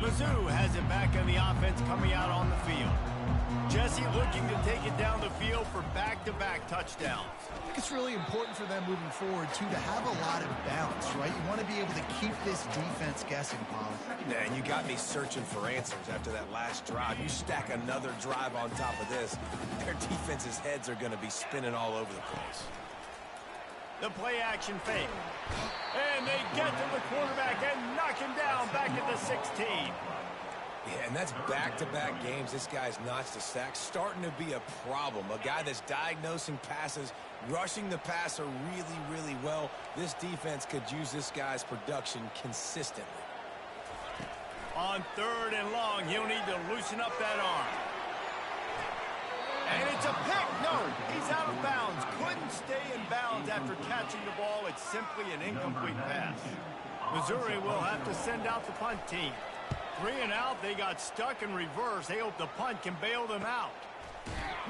Mizzou has it back in the offense coming out on the field. Jesse looking to take it down the field for back-to-back touchdowns. I think it's really important for them moving forward, too, to have a lot of balance, right? You want to be able to keep this defense guessing, Paul. Man, you got me searching for answers after that last drive. You stack another drive on top of this, their defense's heads are going to be spinning all over the place. The play-action fake. And they get to the quarterback and knock him down back at the 16. Yeah, and that's back-to-back games. This guy's notched a sack, starting to be a problem. A guy that's diagnosing passes, rushing the passer really, really well. This defense could use this guy's production consistently. On 3rd and long, he'll need to loosen up that arm. And it's a pick. No, he's out of bounds. Couldn't stay in bounds after catching the ball. It's simply an incomplete pass. Missouri will have to send out the punt team. 3 and out, they got stuck in reverse. They hope the punt can bail them out.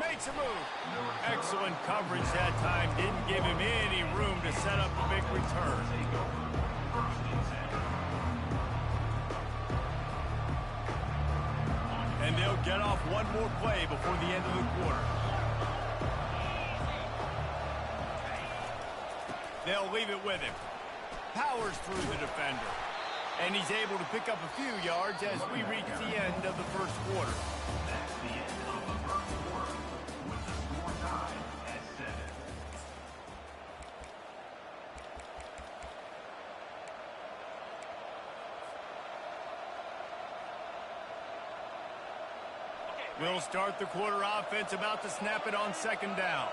Makes a move. Excellent coverage that time. Didn't give him any room to set up a big return. And they'll get off one more play before the end of the quarter. They'll leave it with him. Powers through the defender. And he's able to pick up a few yards as we reach the end of the first quarter. That's the end of the first quarter with the score tied at 7. We'll start the quarter offense, about to snap it on 2nd down.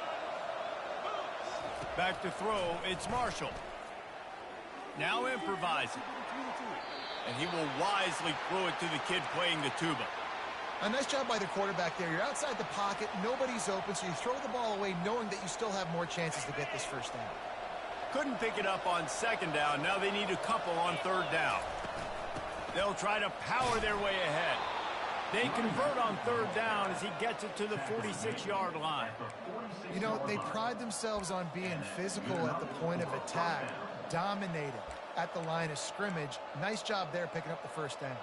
Back to throw, it's Marshall. Now improvising. And he will wisely throw it to the kid playing the tuba. A nice job by the quarterback there. You're outside the pocket, nobody's open, so you throw the ball away knowing that you still have more chances to get this first down. Couldn't pick it up on 2nd down. Now they need a couple on 3rd down. They'll try to power their way ahead. They convert on 3rd down as he gets it to the 46-yard line. You know, they pride themselves on being physical at the point of attack, dominated at the line of scrimmage. Nice job there picking up the first down.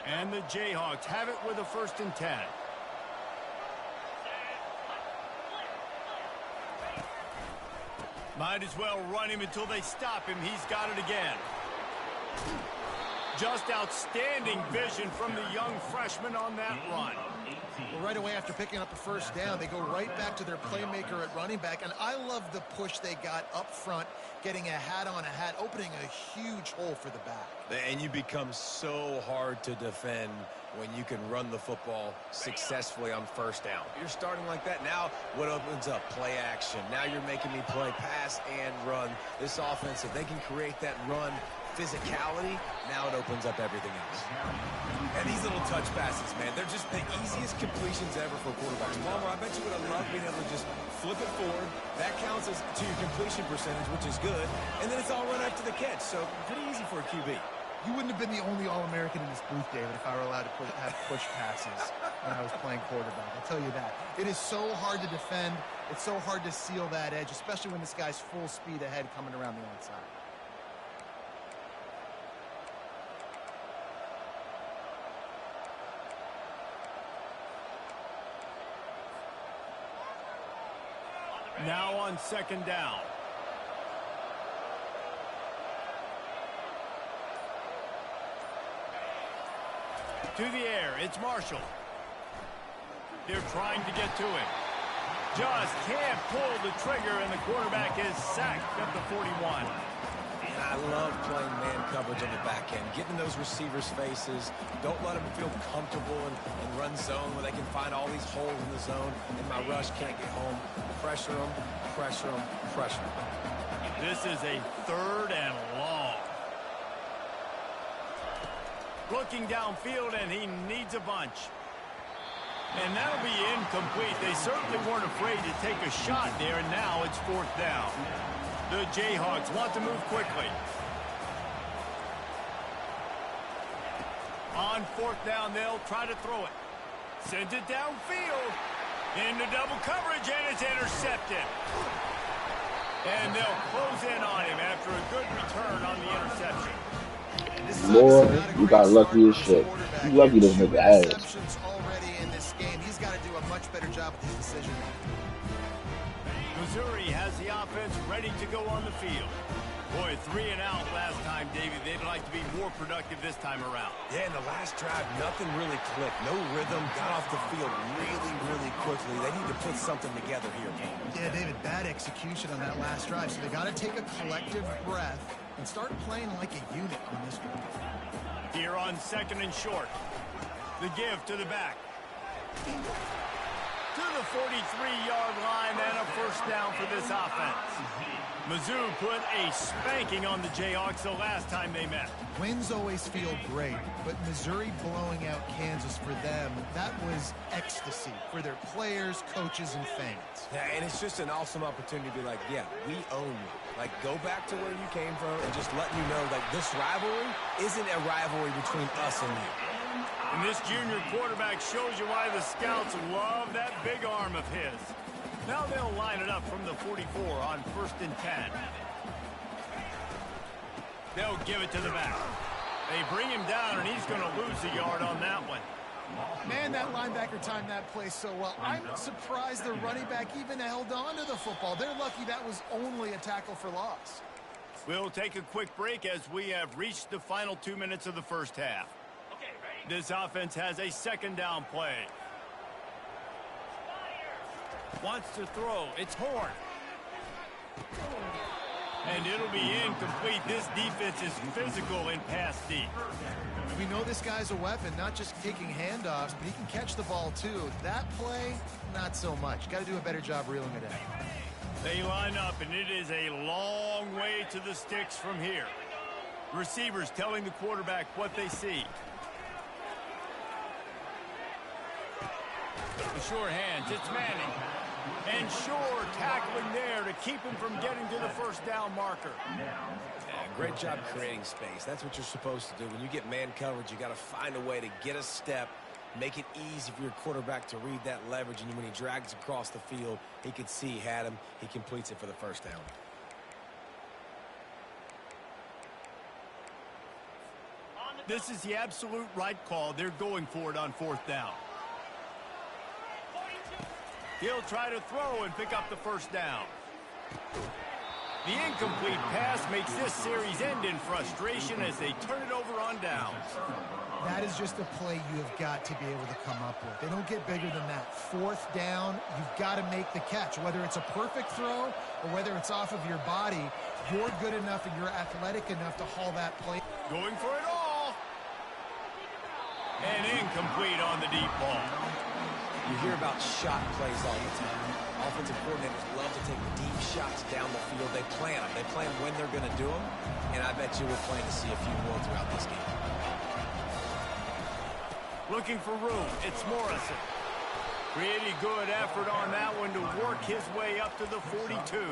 And the Jayhawks have it with a 1st and 10. Might as well run him until they stop him. He's got it again. Just outstanding vision from the young freshman on that run. Well, right away after picking up the first down, they go right back to their playmaker at running back. And I love the push they got up front, getting a hat on a hat, opening a huge hole for the back. And you become so hard to defend when you can run the football successfully on 1st down. You're starting like that. Now what opens up? Play action. Now you're making me play pass and run. This offense, if they can create that run physicality, now it opens up everything else. And these little touch passes, man, they're just the easiest completions ever for quarterbacks. Palmer, I bet you would have loved being able to just flip it forward. That counts as to your completion percentage, which is good. And then it's all run after the catch. So pretty easy for a QB. You wouldn't have been the only All-American in this booth, David, if I were allowed to have push passes when I was playing quarterback. I'll tell you that. It is so hard to defend. It's so hard to seal that edge, especially when this guy's full speed ahead coming around the outside. Now on 2nd down. To the air, it's Marshall. They're trying to get to him. Just can't pull the trigger, and the quarterback is sacked at the 41. And I love playing man coverage on the back end, getting those receivers' faces. Don't let them feel comfortable and run zone where they can find all these holes in the zone, and my rush can't get home. Pressure them, pressure them, pressure them. This is a 3rd and long. Looking downfield, and he needs a bunch. And that'll be incomplete. They certainly weren't afraid to take a shot there, and now it's 4th down. The Jayhawks want to move quickly. On 4th down, they'll try to throw it. Sends it downfield. Into double coverage, and it's intercepted. And they'll close in on him after a good return on the interception. This is obviously Boy, not a you great got start lucky for as this shit. You quarterback. lucky this 2 nigga ass. interceptions already in this game. He's got to do a much better job with his decision making. Missouri has the offense ready to go on the field. Boy, 3 and out last time, Davey. They'd like to be more productive this time around. Yeah, in the last drive, nothing really clicked. No rhythm. Got off the field really, really quickly. They need to put something together here. Yeah, David, bad execution on that last drive. So they got to take a collective breath and start playing like a unit on this one. Here on 2nd and short. The give to the back. To the 43-yard line and a first down for this offense. Mizzou put a spanking on the Jayhawks the last time they met. Wins always feel great, but Missouri blowing out Kansas for them, that was ecstasy for their players, coaches, and fans. Yeah, and it's just an awesome opportunity to be like, yeah, we own you. Like, go back to where you came from and just letting you know, like, this rivalry isn't a rivalry between us and you. And this junior quarterback shows you why the scouts love that big arm of his. Now they'll line it up from the 44 on 1st and 10. They'll give it to the back. They bring him down, and he's going to lose a yard on that one. Man, that linebacker timed that play so well. I'm surprised the running back even held on to the football. They're lucky that was only a tackle for loss. We'll take a quick break as we have reached the final 2 minutes of the first half. This offense has a 2nd down play. Wants to throw. It's Horn. And it'll be incomplete. This defense is physical in pass deep. We know this guy's a weapon, not just taking handoffs, but he can catch the ball too. That play, not so much. Got to do a better job reeling it in. They line up, and it is a long way to the sticks from here. Receivers telling the quarterback what they see. The short hands, it's Manning. And Shore tackling there to keep him from getting to the first down marker. Yeah, great job creating space. That's what you're supposed to do. When you get man coverage, you got to find a way to get a step, make it easy for your quarterback to read that leverage, and when he drags across the field, he can see he had him. He completes it for the first down. This is the absolute right call. They're going for it on 4th down. He'll try to throw and pick up the first down. The incomplete pass makes this series end in frustration as they turn it over on downs. That is just a play you have got to be able to come up with. They don't get bigger than that. 4th down, you've got to make the catch. Whether it's a perfect throw or whether it's off of your body, you're good enough and you're athletic enough to haul that play. Going for it all. And incomplete on the deep ball. You hear about shot plays all the time. Offensive coordinators love to take deep shots down the field. They plan them. They plan when they're going to do them. And I bet you we're planning to see a few more throughout this game. Looking for room. It's Morrison. Pretty good effort on that one to work his way up to the 42.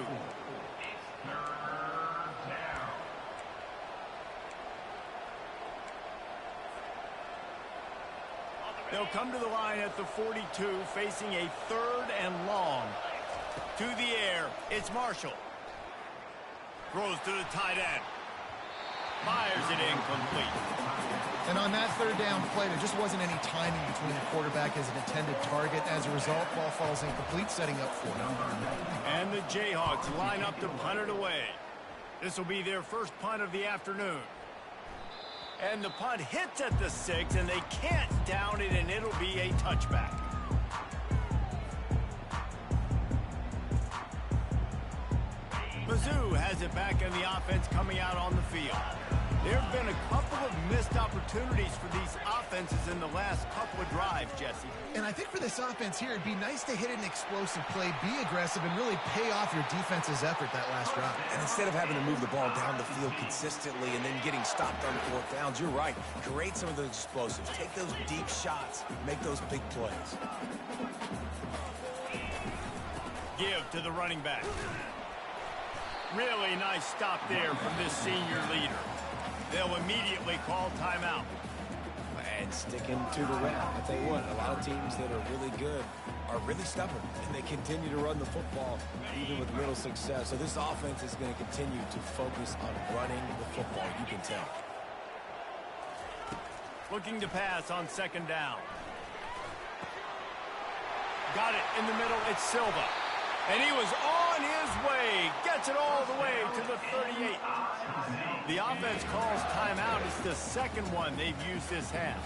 They'll come to the line at the 42, facing a 3rd and long. To the air, it's Marshall. Throws to the tight end. Fires it incomplete. And on that 3rd down play, there just wasn't any timing between the quarterback as an intended target. As a result, ball falls incomplete, setting up for it. And the Jayhawks line up to punt it away. This will be their first punt of the afternoon. And the punt hits at the 6, and they can't down it, and it'll be a touchback. Mizzou has it back in the offense coming out on the field. There have been a couple of missed opportunities for these offenses in the last couple of drives, Jesse. And I think for this offense here, it'd be nice to hit an explosive play, be aggressive, and really pay off your defense's effort that last drive. And instead of having to move the ball down the field consistently and then getting stopped on 4th downs, you're right. Create some of those explosives. Take those deep shots. Make those big plays. Give to the running back. Really nice stop there from this senior leader. They'll immediately call timeout. And sticking to the run. I'll tell you what, a lot of teams that are really good are really stubborn, and they continue to run the football even with little success. So this offense is going to continue to focus on running the football. You can tell. Looking to pass on second down. Got it in the middle. It's Silva. And he was on his way. Gets it all the way to the 38. The offense calls timeout. It's the second one they've used this half.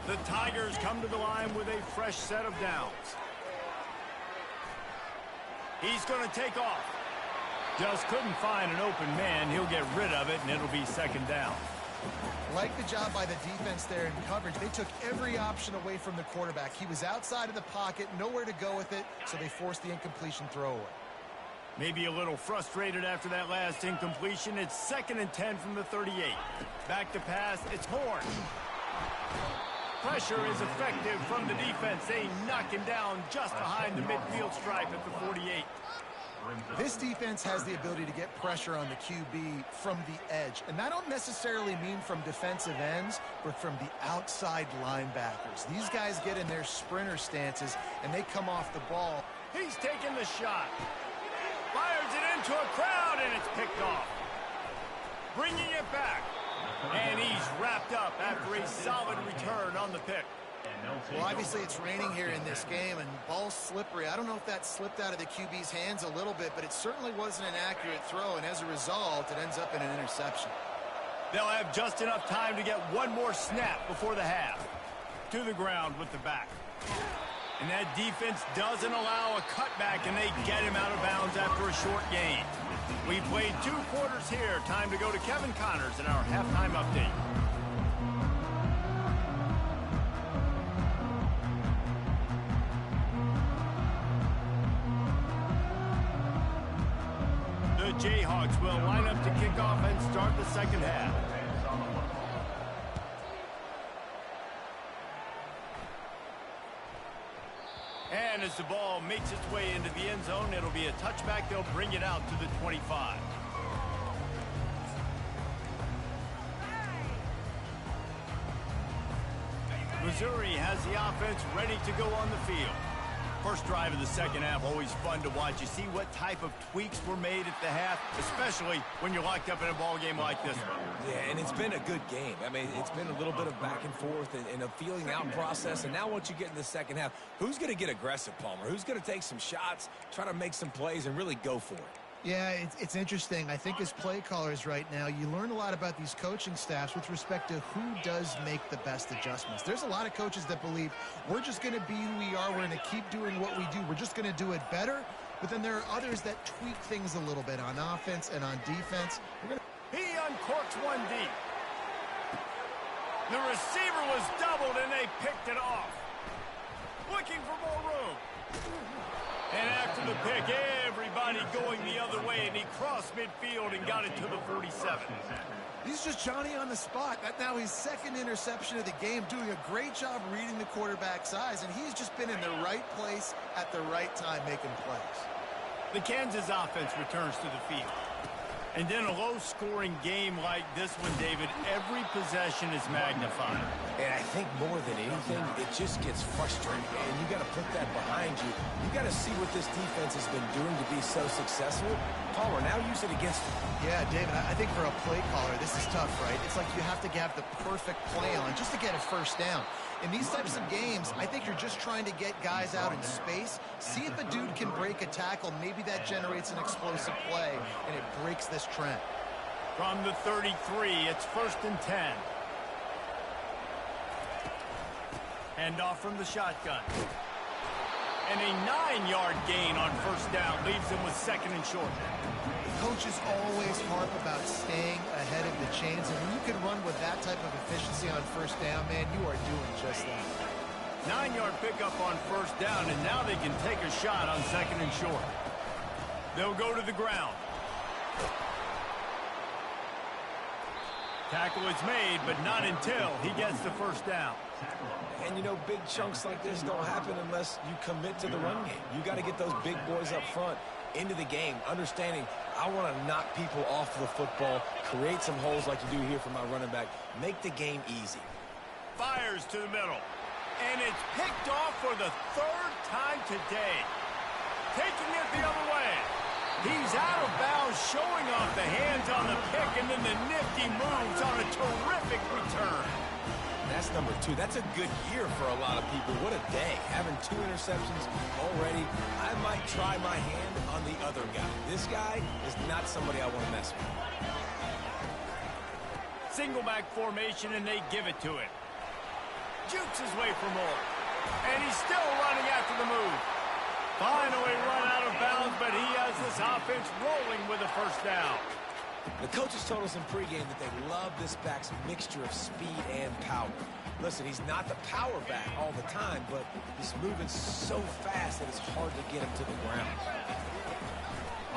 The Tigers come to the line with a fresh set of downs. He's going to take off. Just couldn't find an open man. He'll get rid of it, and it'll be second down. Like the job by the defense there in coverage. They took every option away from the quarterback. He was outside of the pocket, nowhere to go with it, so they forced the incompletion throwaway. Maybe a little frustrated after that last incompletion. It's 2nd and 10 from the 38. Back to pass. It's Horn. Pressure is effective from the defense. They knock him down just behind the midfield stripe at the 48. This defense has the ability to get pressure on the QB from the edge. And that don't necessarily mean from defensive ends, but from the outside linebackers. These guys get in their sprinter stances, and they come off the ball. He's taking the shot. Fires it into a crowd, and it's picked off. Bringing it back. And he's wrapped up after a solid return on the pick. Well, obviously it's raining here in this game, and ball's slippery. I don't know if that slipped out of the QB's hands a little bit, but it certainly wasn't an accurate throw, and as a result, it ends up in an interception. They'll have just enough time to get one more snap before the half. To the ground with the back. And that defense doesn't allow a cutback, and they get him out of bounds after a short gain. We played 2 quarters here. Time to go to Kevin Connors in our halftime update. The Jayhawks will line up to kick off and start the second half. And as the ball makes its way into the end zone, it'll be a touchback. They'll bring it out to the 25. Missouri has the offense ready to go on the field. First drive of the second half, always fun to watch. You see what type of tweaks were made at the half, especially when you're locked up in a ball game like this one. Yeah, and it's been a good game. I mean, it's been a little bit of back and forth and a feeling out process. And now once you get in the second half, who's going to get aggressive, Palmer? Who's going to take some shots, try to make some plays, and really go for it? Yeah, it's interesting. I think as play callers right now, you learn a lot about these coaching staffs with respect to who does make the best adjustments. There's a lot of coaches that believe we're just going to be who we are. We're going to keep doing what we do. We're just going to do it better. But then there are others that tweak things a little bit on offense and on defense. He uncorks one deep. The receiver was doubled, and they picked it off. Looking for more room. And after the pick, everybody going the other way, and he crossed midfield and got it to the 47. He's just Johnny on the spot. That now his 2nd interception of the game, doing a great job reading the quarterback's eyes, and he's just been in the right place at the right time making plays. The Kansas offense returns to the field. And in a low-scoring game like this one, David, every possession is magnified. And I think more than anything, it just gets frustrating. And you got to put that behind you. You got to see what this defense has been doing to be so successful. Palmer, now use it against them. Yeah, David, I think for a play caller, this is tough, right? It's like you have to have the perfect play on just to get a first down. In these types of games, I think you're just trying to get guys out in space, see if a dude can break a tackle. Maybe that generates an explosive play, and it breaks this trend. From the 33, it's 1st and 10. Handoff from the shotgun. And a 9-yard gain on first down leaves them with 2nd and short. Coaches always harp about staying ahead of the chains, and when you can run with that type of efficiency on first down, man, you are doing just that. 9-yard pickup on first down, and now they can take a shot on 2nd and short. They'll go to the ground. Tackle is made, but not until he gets the first down. And, you know, big chunks like this don't happen unless you commit to the run game. You got to get those big boys up front into the game, understanding I want to knock people off the football, create some holes like you do here for my running back, make the game easy. Fires to the middle. And it's picked off for the 3rd time today. Taking it the other way. He's out of bounds, showing off the hands on the pick, and then the nifty moves on a terrific return. That's number 2. That's a good year for a lot of people. What a day. Having 2 interceptions already. I might try my hand on the other guy. This guy is not somebody I want to mess with. Single back formation, and they give it to him. Jukes his way for more. And he's still running after the move. Finally run out of bounds, but he has this offense rolling with a first down. The coaches told us in pregame that they love this back's mixture of speed and power. Listen, he's not the power back all the time, but he's moving so fast that it's hard to get him to the ground.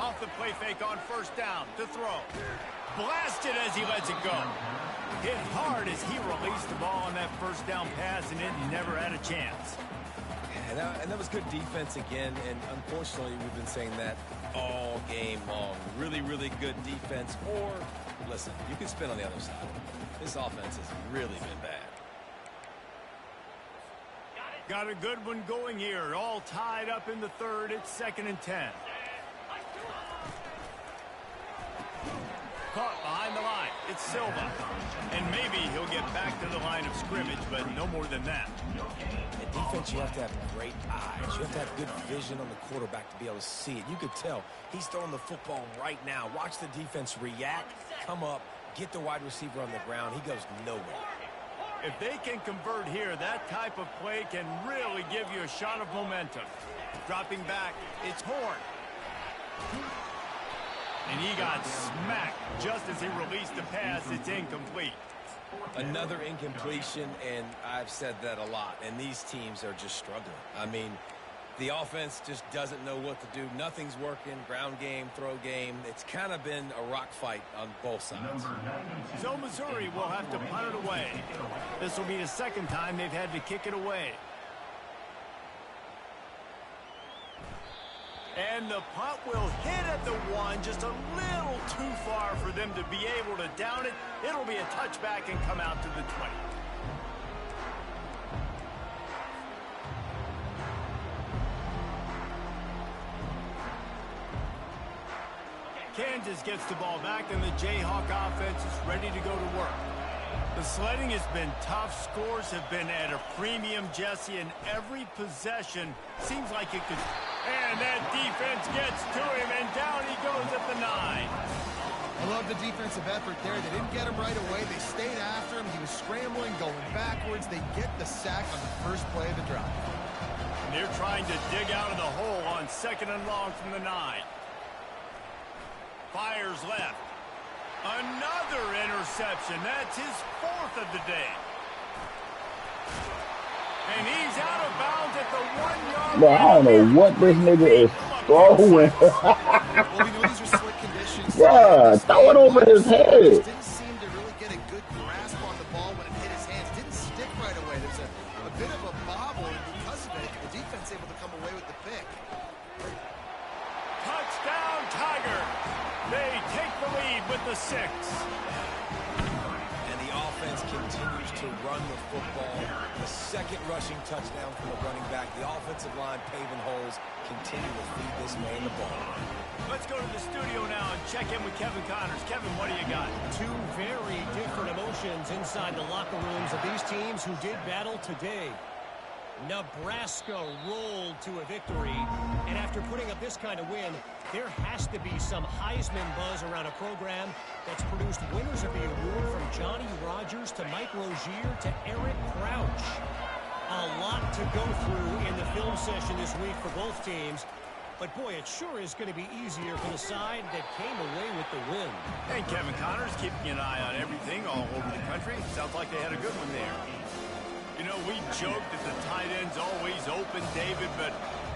Off the play fake on first down to throw. Blasted as he lets it go. Hit hard as he released the ball on that first down pass, and it never had a chance. And that was good defense again, and unfortunately we've been saying that all game long. Really, really good defense, or, listen, you can spin on the other side. This offense has really been bad. Got a good one going here. All tied up in the third. It's 2nd and 10. Caught behind the line. It's Silva. And maybe he'll get back to the line of scrimmage, but no more than that. In defense, you have to have great eyes. You have to have good vision on the quarterback to be able to see it. You could tell he's throwing the football right now. Watch the defense react, come up, get the wide receiver on the ground. He goes nowhere. If they can convert here, that type of play can really give you a shot of momentum. Dropping back, it's Horn. And he got smacked just as he released the pass. It's incomplete. Another incompletion, and I've said that a lot, and these teams are just struggling. I mean, the offense just doesn't know what to do. Nothing's working. Ground game, throw game. It's kind of been a rock fight on both sides. So Missouri will have to punt it away. This will be the second time they've had to kick it away. And the punt will hit at the 1, just a little too far for them to be able to down it. It'll be a touchback and come out to the 20. Kansas gets the ball back, and the Jayhawk offense is ready to go to work. The sledding has been tough. Scores have been at a premium, Jesse, and every possession seems like it could... And that defense gets to him, and down he goes at the 9. I love the defensive effort there. They didn't get him right away. They stayed after him. He was scrambling, going backwards. They get the sack on the first play of the drive. And they're trying to dig out of the hole on 2nd and long from the 9. Fires left. Another interception. That's his 4th of the day. And he's out of bounds at the 1-yard line. Bro, I don't know what this nigga is throwing. Well, we know these are slick conditions. Bruh, throw it over his head. Didn't seem to really get a good grasp on the ball when it hit his hands. Didn't stick right away. There's a bit of a bobble, and because of it, the defense able to come away with the pick. Touchdown, Tiger. They take the lead with the 6. And the offense continues to run the football. The 2nd rushing touchdown from the running back. The offensive line paving holes. Continue to feed this man the ball. Let's go to the studio now and check in with Kevin Connors. Kevin, what do you got? 2 very different emotions inside the locker rooms of these teams who did battle today. Nebraska rolled to a victory, and after putting up this kind of win, there has to be some Heisman buzz around a program that's produced winners of the award from Johnny Rodgers to Mike Rozier to Eric Crouch. A lot to go through in the film session this week for both teams, but boy, it sure is going to be easier for the side that came away with the win. Hey, Kevin Connors keeping an eye on everything all over the country. Sounds like they had a good one there. You know, we joked that the tight end's always open, David, but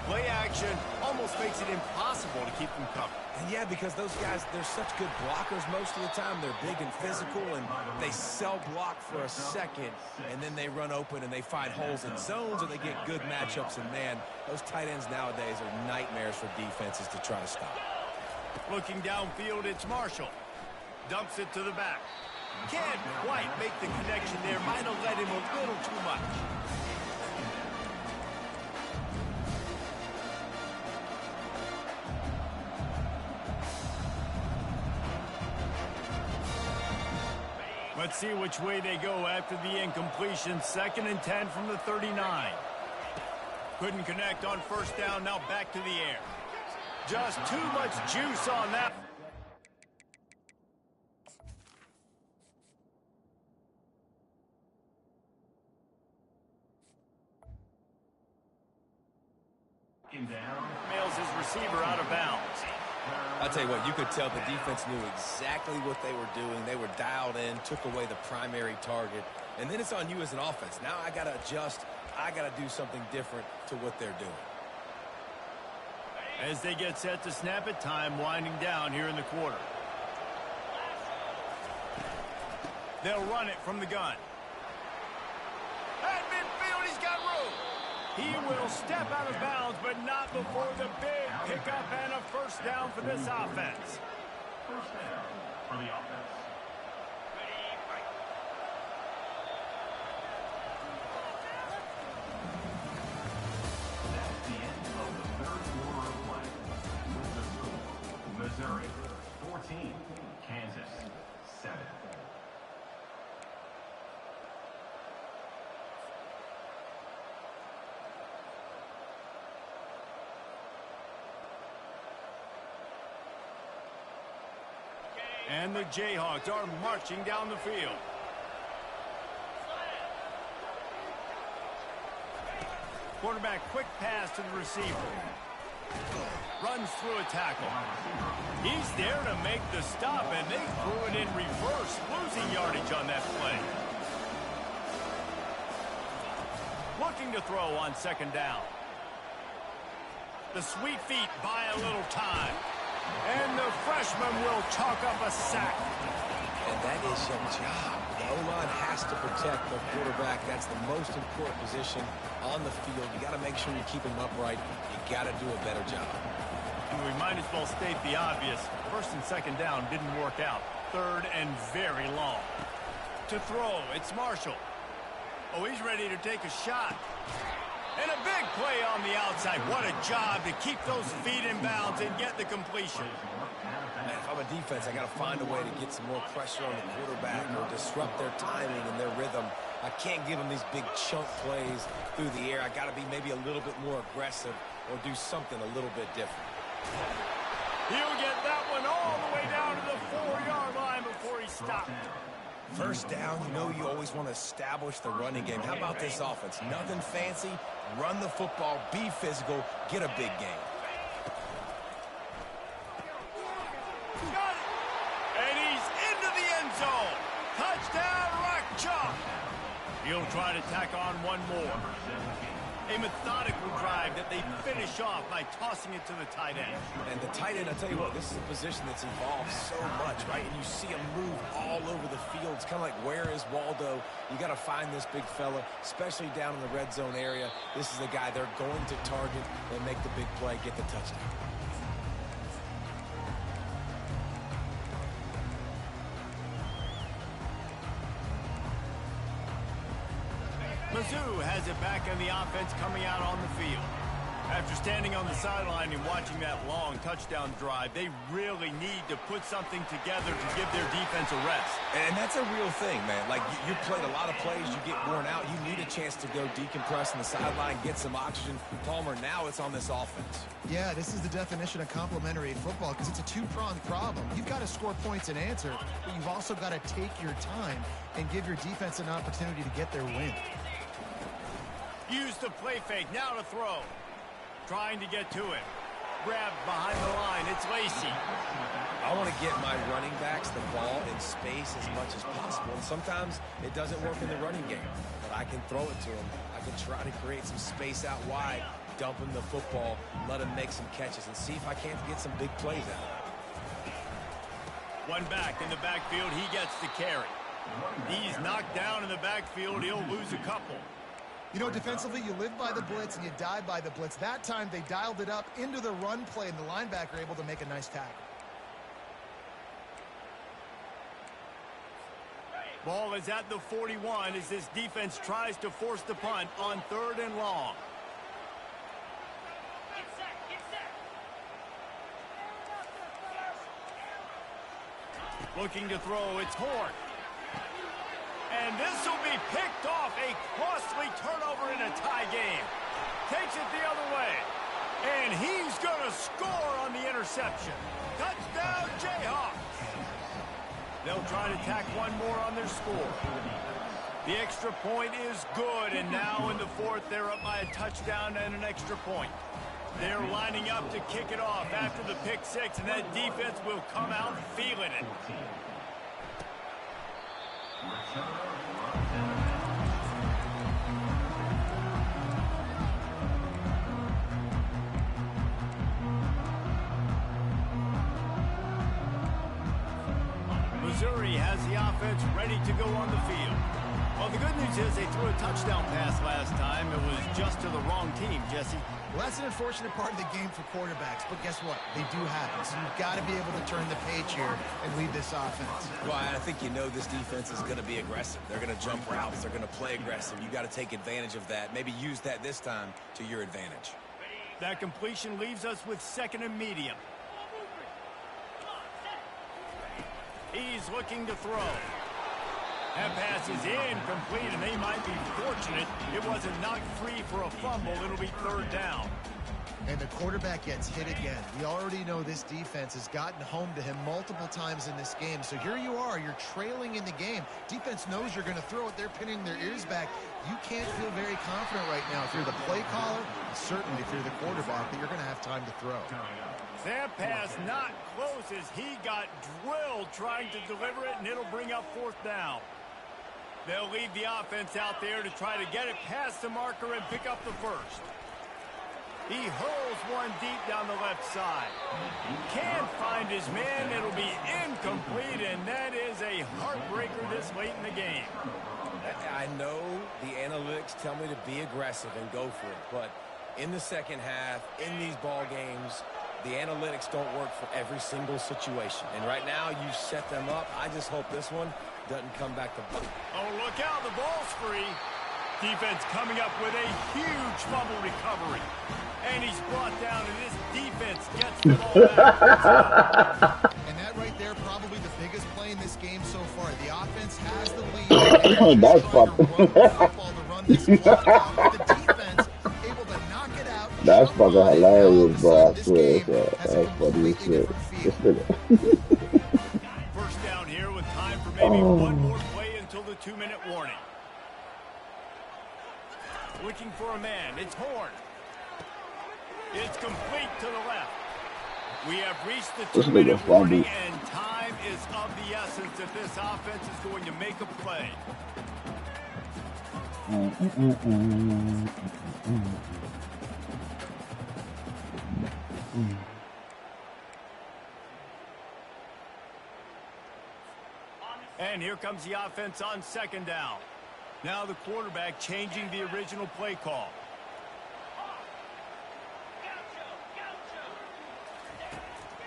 play action almost makes it impossible to keep them covered. And yeah, because those guys, they're such good blockers most of the time. They're big and physical, and they sell block for a second, and then they run open and they find holes in zones, or they get good matchups. And man, those tight ends nowadays are nightmares for defenses to try to stop. Looking downfield, it's Marshall. Dumps it to the back. Can't quite make the connection there. Might have let him a little too much. Let's see which way they go after the incompletion. 2nd and 10 from the 39. Couldn't connect on first down. Now back to the air. Just too much juice on that. Mails his receiver out of bounds. I'll tell you what, you could tell the defense knew exactly what they were doing. They were dialed in, took away the primary target, and then it's on you as an offense. Now I got to adjust. I got to do something different to what they're doing. As they get set to snap it, time winding down here in the quarter. They'll run it from the gun. At midfield, he's got room. He will step out of bounds, but not before the big pickup and a first down for this offense. First down for the offense. That's the end of the third quarter of play. With the score, Missouri 14, Kansas 7. And the Jayhawks are marching down the field. Quarterback quick pass to the receiver. Runs through a tackle. He's there to make the stop, and they threw it in reverse, losing yardage on that play. Looking to throw on 2nd down. The sweet feet buy a little time. And the freshman will chalk up a sack. And that is your job. The O-line has to protect the quarterback. That's the most important position on the field. You got to make sure you keep him upright. You got to do a better job. And we might as well state the obvious. 1st and 2nd down didn't work out. 3rd and very long. To throw, it's Marshall. Oh, he's ready to take a shot. And a big play on the outside. What a job to keep those feet in bounds and get the completion. Man, if I'm a defense, I got to find a way to get some more pressure on the quarterback or disrupt their timing and their rhythm. I can't give them these big chunk plays through the air. I got to be maybe a little bit more aggressive or do something a little bit different. He'll get that one all the way down to the 4-yard line before he stopped. First down, you know you always want to establish the running game. How about this offense? Nothing fancy. Run the football, be physical, get a big game. Got it! And he's into the end zone. Touchdown, Rock Chalk. He'll try to tack on one more. A methodical drive that they finish off by tossing it to the tight end. And the tight end, I tell you what, this is a position that's evolved so much, right? And you see him move all over the field. It's kind of like, where is Waldo? You got to find this big fella, especially down in the red zone area. This is the guy they're going to target and make the big play, get the touchdown. Mizzou has it back in the offense coming out on the field. After standing on the sideline and watching that long touchdown drive, they really need to put something together to give their defense a rest. And that's a real thing, man. Like, you played a lot of plays, you get worn out, you need a chance to go decompress on the sideline, get some oxygen. Palmer, now it's on this offense. Yeah, this is the definition of complementary football because it's a two-pronged problem. You've got to score points and answer, but you've also got to take your time and give your defense an opportunity to get their win. Use the play fake, now to throw. Trying to get to it. Grabbed behind the line, it's Lacey. I want to get my running backs the ball in space as much as possible. And sometimes it doesn't work in the running game, but I can throw it to them. I can try to create some space out wide, dump him the football, let him make some catches, and see if I can't get some big plays out of it. One back in the backfield, he gets the carry. He's knocked down in the backfield, he'll lose a couple. You know, defensively, you live by the blitz and you die by the blitz. That time, they dialed it up into the run play, and the linebacker able to make a nice tackle. Ball is at the 41 as this defense tries to force the punt on 3rd and long. Looking to throw, it's Horn. This will be picked off. A costly turnover in a tie game. Takes it the other way. And he's going to score on the interception. Touchdown, Jayhawks. They'll try to tack one more on their score. The extra point is good, and now in the fourth, they're up by a touchdown and an extra point. They're lining up to kick it off after the pick six, and that defense will come out feeling it. Missouri has the offense ready to go on the field. Well, the good news is they threw a touchdown pass last time. It was just to the wrong team, Jesse. Well, that's an unfortunate part of the game for quarterbacks, but guess what? They do happen, so you've got to be able to turn the page here and lead this offense. Well, I think you know this defense is going to be aggressive. They're going to jump routes. They're going to play aggressive. You got to take advantage of that. Maybe use that this time to your advantage. That completion leaves us with second and medium. He's looking to throw. That pass is incomplete, and they might be fortunate it wasn't knocked free for a fumble. It'll be third down. And the quarterback gets hit again. We already know this defense has gotten home to him multiple times in this game. So here you are, you're trailing in the game. Defense knows you're going to throw it. They're pinning their ears back. You can't feel very confident right now if you're the play caller, certainly if you're the quarterback, that you're going to have time to throw. That pass not close as he got drilled trying to deliver it, and it'll bring up fourth down. They'll leave the offense out there to try to get it past the marker and pick up the first. He hurls one deep down the left side. Can't find his man. It'll be incomplete, and that is a heartbreaker this late in the game. I know the analytics tell me to be aggressive and go for it, but in the second half, in these ball games, the analytics don't work for every single situation. And right now, you set them up. I just hope this one doesn't come back to bite. Oh, look out. The ball's free. Defense coming up with a huge fumble recovery. And he's brought down, and this defense gets the ball back. And that right there, probably the biggest play in this game so far. The offense has the lead. That's That's fucking hilarious, bro. I swear. That's funny as shit. First down here with time for maybe one more play until the 2-minute warning. Looking for a man. It's Horn. It's complete to the left. We have reached the 2-minute warning, and time is of the essence if this offense is going to make a play. And here comes the offense on second down. Now the quarterback changing the original play call.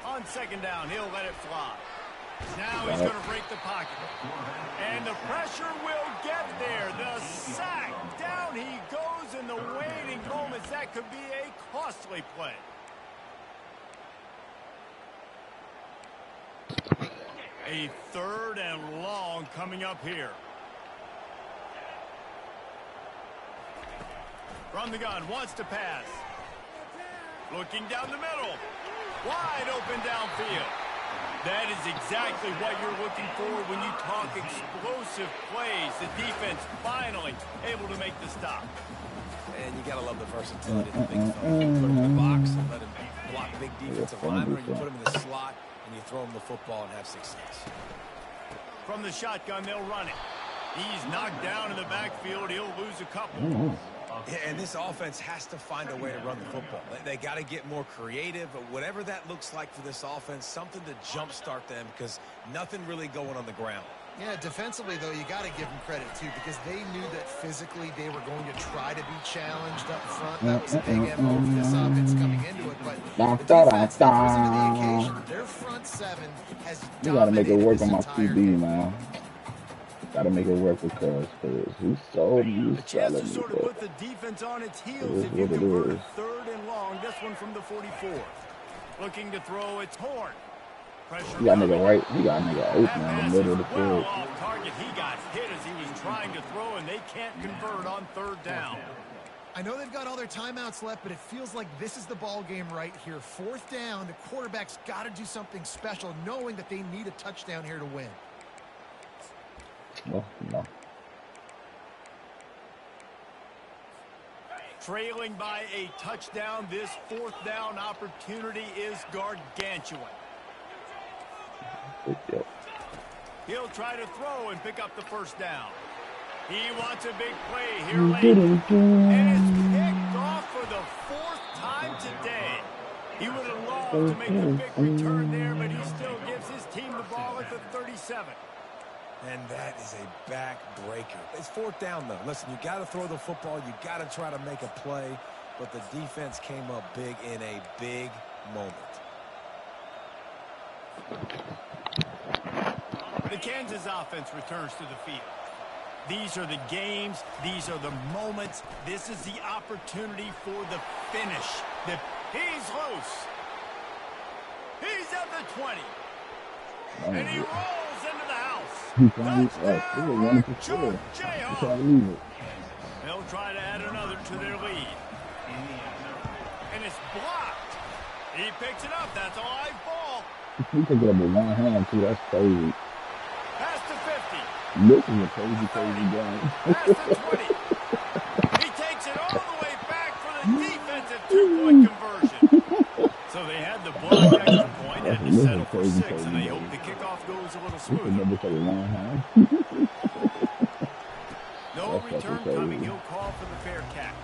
On second down, he'll let it fly. Now he's going to break the pocket. And the pressure will get there. The sack. Down he goes in the waiting moments. That could be a costly play. A third and long coming up here. From the gun, wants to pass. Looking down the middle. Wide open downfield. That is exactly what you're looking for when you talk explosive plays. The defense finally able to make the stop. And you got to love the versatility of the big fella. You put him in the box and let him block big defensive linemen. You put him in the slot and you throw him the football and have success. From the shotgun, they'll run it. He's knocked down in the backfield. He'll lose a couple. And this offense has to find a way to run the football. They got to get more creative, but whatever that looks like for this offense, something to jumpstart them because nothing really going on the ground. Yeah, defensively, though, you got to give them credit, too, because they knew that physically they were going to try to be challenged up front. That was a big MO for this offense coming into it, but the defense has risen to the occasion. Their front seven has You got to make it dominated work this on my entire QB, game. man. Got to make it work because he's so A used chance to to sort of it. put the defense on its heels It is if you what it convert is. a third and long. This one from the 44. Looking to throw, it's Horn. Pressure He got coming. nigga right. He got nigga That open in pass the middle of is the well field. off target. He got hit as he was trying to throw, and they can't convert on third down. I know they've got all their timeouts left, but it feels like this is the ball game right here. 4th down, the quarterback's got to do something special, knowing that they need a touchdown here to win. No. Trailing by a touchdown, this 4th down opportunity is gargantuan. He'll try to throw and pick up the first down. He wants a big play here late. And it's picked off for the 4th time today. He would have loved to make a big return there, but he still gives his team the ball at the 37. And that is a back-breaker. It's 4th down, though. Listen, you got to throw the football. You got to try to make a play. But the defense came up big in a big moment. The Kansas offense returns to the field. These are the games. These are the moments. This is the opportunity for the finish. He's loose. He's at the 20. And he rolls into the house. Touchdown, George J-Ho. They'll try to add another to their lead. And it's blocked. He picks it up. That's a live ball. He picked it up with one hand, too. That's crazy. Pass to 50. This is a crazy game. Pass to 20. He takes it all the way back for the defensive 2-point conversion. So they had the block extra point, had to settle for 6, and they hope the kickoff goes a little smoother. No return coming. He'll call for the fair catch.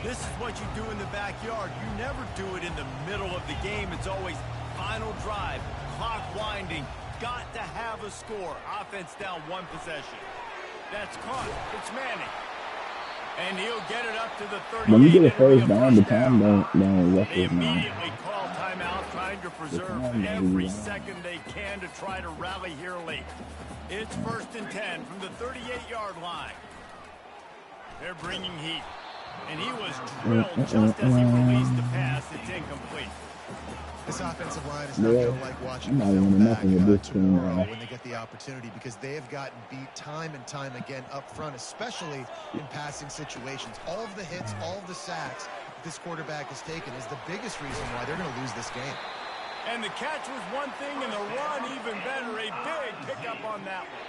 This is what you do in the backyard. You never do it in the middle of the game. It's always final drive, clock winding, got to have a score. Offense down 1 possession. That's caught. It's Manning. And he'll get it up to the 38. When you get a first down, the time don't rush They it now. immediately call timeout, trying to preserve every second they can to try to rally here late. It's 1st and 10 from the 38-yard line. They're bringing heat. And he was drilled just as he released the pass. It's incomplete. This offensive line is not going to like watching the film back tomorrow when they get the opportunity, because they have gotten beat time and time again up front, especially in passing situations. All of the hits, all of the sacks that this quarterback has taken is the biggest reason why they're going to lose this game. And the catch was one thing, and the run even better. A big pickup on that one.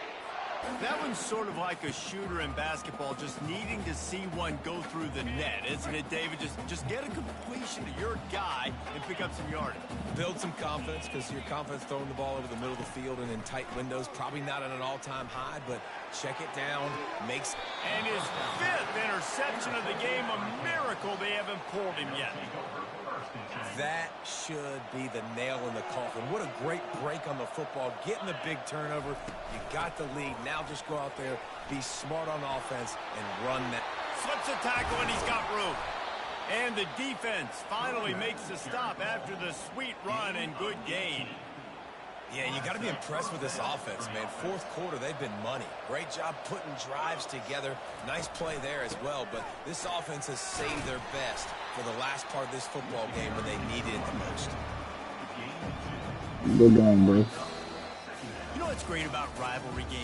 That one's sort of like a shooter in basketball, just needing to see one go through the net, isn't it, David? Just get a completion to your guy and pick up some yardage. Build some confidence, because your confidence throwing the ball over the middle of the field and in tight windows, probably not at an all-time high, but check it down, makes... And his 5th interception of the game, a miracle they haven't pulled him yet. That should be the nail in the coffin. What a great break on the football, getting the big turnover. You got the lead. Now just go out there, be smart on offense, and run that. Slips a tackle, and he's got room. And the defense finally makes the stop after the sweet run and good gain. Yeah, you got to be impressed with this offense, man. 4th quarter, they've been money. Great job putting drives together. Nice play there as well, but this offense has saved their best for the last part of this football game when they needed it the most. Good game, bro. You know what's great about rivalry games?